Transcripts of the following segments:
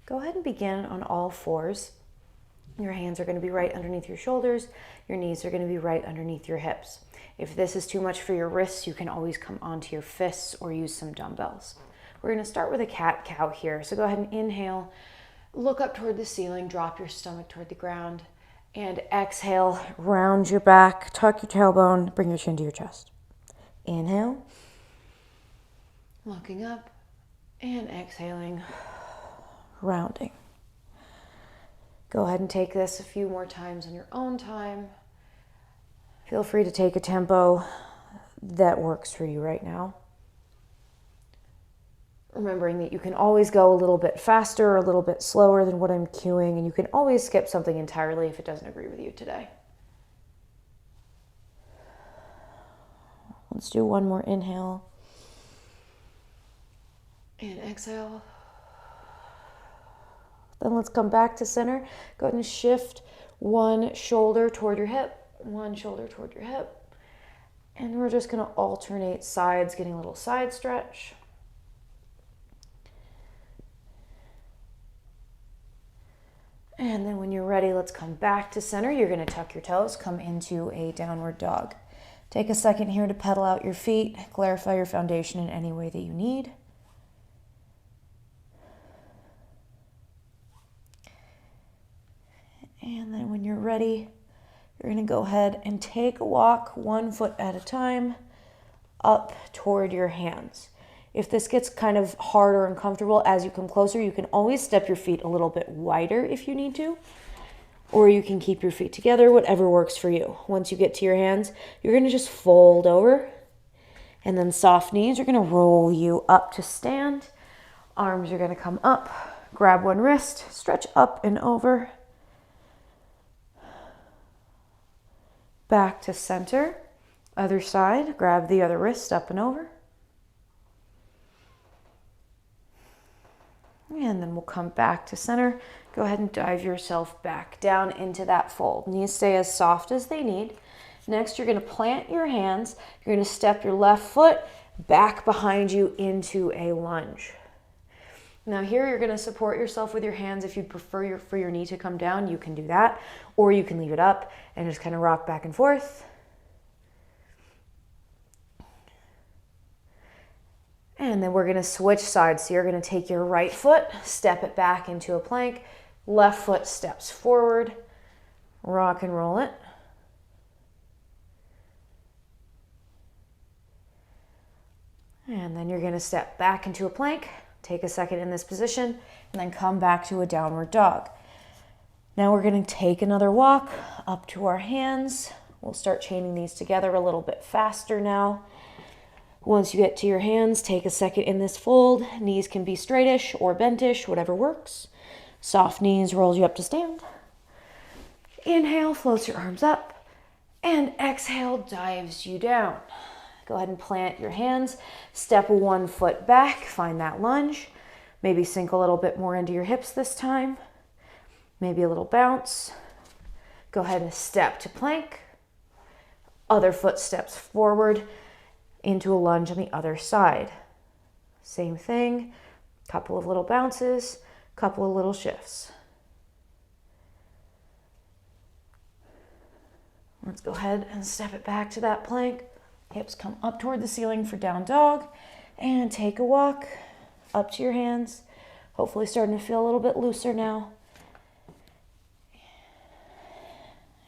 Go ahead and begin on all fours. Your hands are going to be right underneath your shoulders. Your knees are going to be right underneath your hips. If this is too much for your wrists, you can always come onto your fists or use some dumbbells. We're going to start with a cat-cow here. So go ahead and inhale, look up toward the ceiling, drop your stomach toward the ground, and exhale, round your back, tuck your tailbone, bring your chin to your chest. Inhale, looking up, and exhaling, rounding. Go ahead and take this a few more times on your own time. Feel free to take a tempo that works for you right now. Remembering that you can always go a little bit faster or a little bit slower than what I'm cueing, and you can always skip something entirely if it doesn't agree with you today. Let's do one more inhale. And exhale. Then let's come back to center. Go ahead and shift one shoulder toward your hip, one shoulder toward your hip. And we're just going to alternate sides, getting a little side stretch. And then when you're ready, let's come back to center. You're going to tuck your toes, come into a downward dog. Take a second here to pedal out your feet, clarify your foundation in any way that you need. And then when you're ready, you're going to go ahead and take a walk 1 foot at a time up toward your hands. If this gets kind of hard or uncomfortable as you come closer, you can always step your feet a little bit wider if you need to, or you can keep your feet together, whatever works for you. Once you get to your hands, you're going to just fold over, and then soft knees are going to roll you up to stand. Arms are going to come up, grab one wrist, stretch up and over, back to center. Other side, grab the other wrist up and over. And then we'll come back to center. Go ahead and dive yourself back down into that fold. Knees stay as soft as they need. Next, you're going to plant your hands. You're going to step your left foot back behind you into a lunge. Now here, you're going to support yourself with your hands. If you prefer for your knee to come down, you can do that. Or you can leave it up and just kind of rock back and forth. And then we're going to switch sides. So you're going to take your right foot, step it back into a plank. Left foot steps forward. Rock and roll it. And then you're going to step back into a plank. Take a second in this position, and then come back to a downward dog. Now we're going to take another walk up to our hands. We'll start chaining these together a little bit faster now. Once you get to your hands, take a second in this fold. Knees can be straightish or bentish, whatever works. Soft knees rolls you up to stand. Inhale, floats your arms up, and exhale, dives you down. Go ahead and plant your hands. Step 1 foot back, find that lunge. Maybe sink a little bit more into your hips this time. Maybe a little bounce. Go ahead and step to plank. Other foot steps forward into a lunge on the other side. Same thing, couple of little bounces, couple of little shifts. Let's go ahead and step it back to that plank. Hips come up toward the ceiling for down dog, and take a walk up to your hands. Hopefully starting to feel a little bit looser now.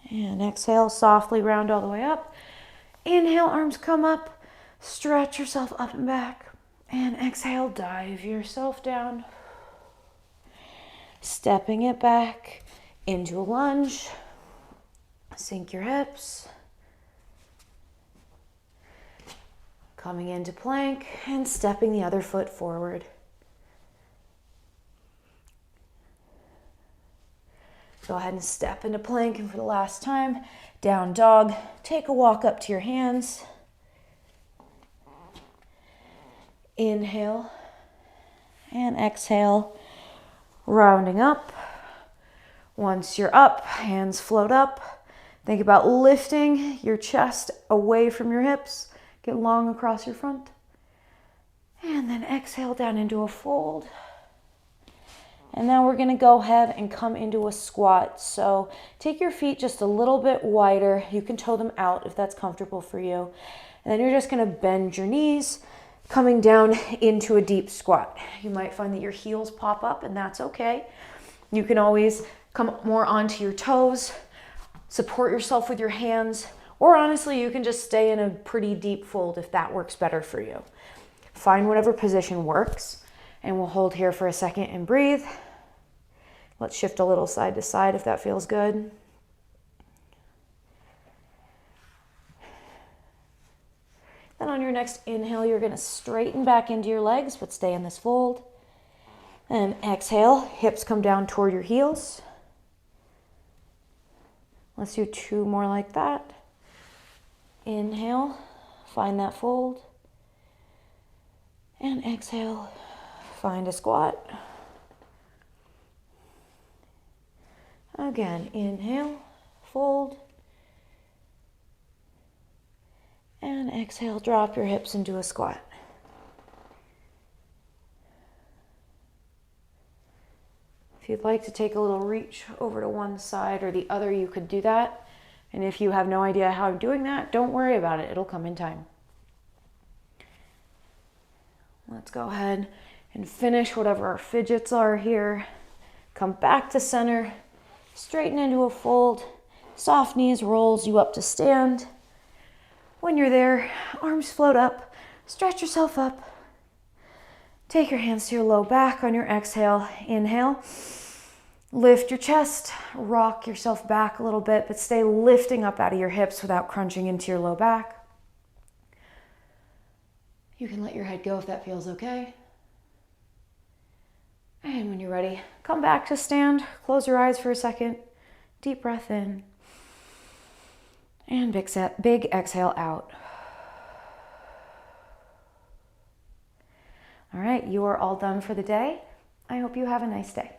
And exhale, softly round all the way up. Inhale, arms come up. Stretch yourself up and back. And exhale, dive yourself down. Stepping it back into a lunge. Sink your hips. Coming into plank and stepping the other foot forward. Go ahead and step into plank, and for the last time, down dog. Take a walk up to your hands. Inhale and exhale, rounding up. Once you're up, hands float up. Think about lifting your chest away from your hips. Get long across your front. And then exhale down into a fold. And now we're going to go ahead and come into a squat. So take your feet just a little bit wider. You can toe them out if that's comfortable for you. And then you're just going to bend your knees, coming down into a deep squat. You might find that your heels pop up, and that's okay. You can always come more onto your toes, support yourself with your hands, or honestly, you can just stay in a pretty deep fold if that works better for you. Find whatever position works, and we'll hold here for a second and breathe. Let's shift a little side to side if that feels good. Then on your next inhale, you're going to straighten back into your legs, but stay in this fold. And exhale, hips come down toward your heels. Let's do 2 more like that. Inhale, find that fold. And exhale, find a squat. Again, inhale, fold. And exhale, drop your hips into a squat. If you'd like to take a little reach over to one side or the other, you could do that. And if you have no idea how I'm doing that, don't worry about it. It'll come in time. Let's go ahead and finish whatever our fidgets are here. Come back to center, straighten into a fold. Soft knees rolls you up to stand. When you're there, arms float up, stretch yourself up. Take your hands to your low back on your exhale. Inhale, lift your chest, rock yourself back a little bit, but stay lifting up out of your hips without crunching into your low back. You can let your head go if that feels okay. And when you're ready, come back to stand. Close your eyes for a second. Deep breath in. And big exhale out. All right, you are all done for the day. I hope you have a nice day.